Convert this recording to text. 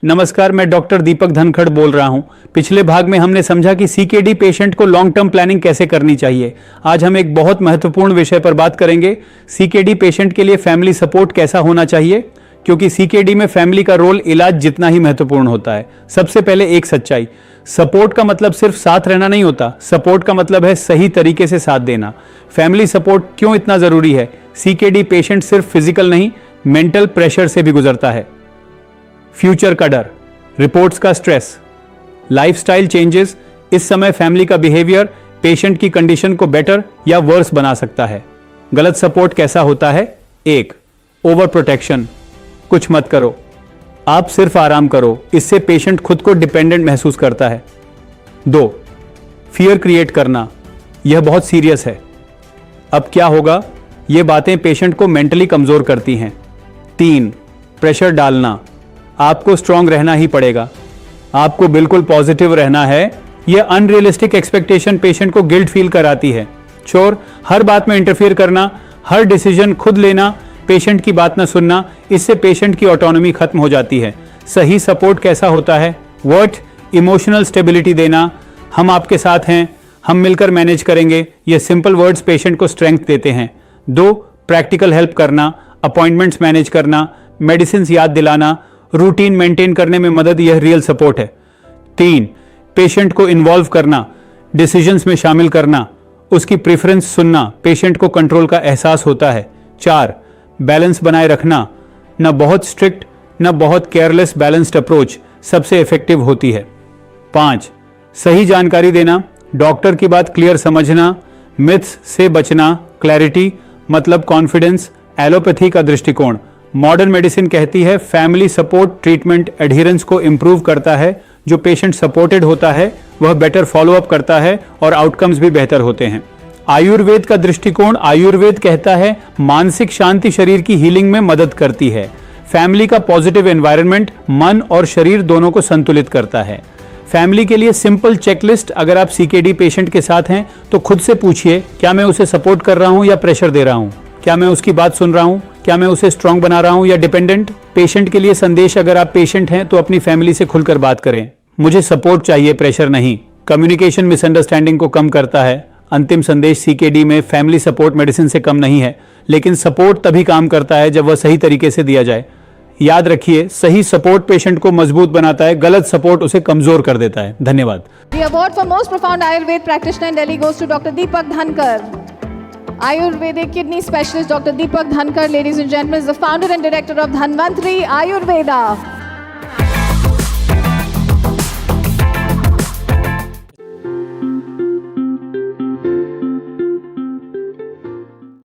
नमस्कार, मैं डॉक्टर दीपक धनखड़ बोल रहा हूं। पिछले भाग में हमने समझा कि सीकेडी पेशेंट को लॉन्ग टर्म प्लानिंग कैसे करनी चाहिए। आज हम एक बहुत महत्वपूर्ण विषय पर बात करेंगे, सीकेडी पेशेंट के लिए फैमिली सपोर्ट कैसा होना चाहिए, क्योंकि सीकेडी में फैमिली का रोल इलाज जितना ही महत्वपूर्ण होता है। सबसे पहले एक सच्चाई, सपोर्ट का मतलब सिर्फ साथ रहना नहीं होता। सपोर्ट का मतलब है सही तरीके से साथ देना। फैमिली सपोर्ट क्यों इतना जरूरी है? सीकेडी पेशेंट सिर्फ फिजिकल नहीं, मेंटल प्रेशर से भी गुजरता है। फ्यूचर का डर, रिपोर्ट्स का स्ट्रेस, लाइफस्टाइल चेंजेस, इस समय फैमिली का बिहेवियर पेशेंट की कंडीशन को बेटर या वर्स बना सकता है। गलत सपोर्ट कैसा होता है? एक, ओवर प्रोटेक्शन, कुछ मत करो, आप सिर्फ आराम करो, इससे पेशेंट खुद को डिपेंडेंट महसूस करता है। दो, फियर क्रिएट करना, यह बहुत सीरियस है, अब क्या होगा, ये बातें पेशेंट को मेंटली कमजोर करती हैं। तीन, प्रेशर डालना, आपको स्ट्रांग रहना ही पड़ेगा, आपको बिल्कुल पॉजिटिव रहना है। यह अनरियलिस्टिक एक्सपेक्टेशन पेशेंट को गिल्ट फील कराती है। चोर, हर बात में इंटरफियर करना, हर डिसीजन खुद लेना, पेशेंट की बात न सुनना, इससे पेशेंट की ऑटोनॉमी खत्म हो जाती है। सही सपोर्ट कैसा होता है? वर्ड, इमोशनल स्टेबिलिटी देना, हम आपके साथ हैं, हम मिलकर मैनेज करेंगे, ये सिंपल वर्ड्स पेशेंट को स्ट्रेंथ देते हैं। दो, प्रैक्टिकल हेल्प करना, अपॉइंटमेंट्स मैनेज करना, मेडिसिन याद दिलाना, रूटीन मेंटेन करने में मदद, यह रियल सपोर्ट है। तीन, पेशेंट को इन्वॉल्व करना, डिसीजंस में शामिल करना, उसकी प्रेफरेंस सुनना, पेशेंट को कंट्रोल का एहसास होता है। चार, बैलेंस बनाए रखना, न बहुत स्ट्रिक्ट न बहुत केयरलेस, बैलेंस्ड अप्रोच सबसे इफेक्टिव होती है। पांच, सही जानकारी देना, डॉक्टर की बात क्लियर समझना, मिथ्स से बचना, क्लैरिटी मतलब कॉन्फिडेंस, एलोपैथी का दृष्टिकोण। मॉडर्न मेडिसिन कहती है फैमिली सपोर्ट ट्रीटमेंट एडहिरेंस को इंप्रूव करता है। जो पेशेंट सपोर्टेड होता है वह बेटर फॉलोअप करता है और आउटकम्स भी बेहतर होते हैं। आयुर्वेद का दृष्टिकोण, आयुर्वेद कहता है मानसिक शांति शरीर की हीलिंग में मदद करती है। फैमिली का पॉजिटिव एनवायरनमेंट मन और शरीर दोनों को संतुलित करता है। फैमिली के लिए सिंपल चेकलिस्ट, अगर आप सीकेडी पेशेंट के साथ हैं तो खुद से पूछिए, क्या मैं उसे सपोर्ट कर रहा हूं या प्रेशर दे रहा हूं? क्या मैं उसकी बात सुन रहा हूं? क्या मैं उसे स्ट्रांग बना रहा हूं या डिपेंडेंट? पेशेंट के लिए संदेश, अगर आप पेशेंट हैं तो अपनी फैमिली से खुलकर बात करें, मुझे सपोर्ट चाहिए, प्रेशर नहीं। कम्युनिकेशन मिसअंडरस्टैंडिंग को कम करता है। अंतिम संदेश, सीकेडी में फैमिली सपोर्ट मेडिसिन से कम नहीं है, लेकिन सपोर्ट तभी काम करता है जब वह सही तरीके से दिया जाए। याद रखिए, सही सपोर्ट पेशेंट को मजबूत बनाता है, गलत सपोर्ट उसे कमजोर कर देता है। धन्यवाद। The award for most profound Ayurved practitioner in Delhi goes to Dr. Deepak Dhankar. Ayurvedic kidney specialist Dr. Deepak Dhankar, ladies and gentlemen, is the founder and director of Dhanvantri Ayurveda.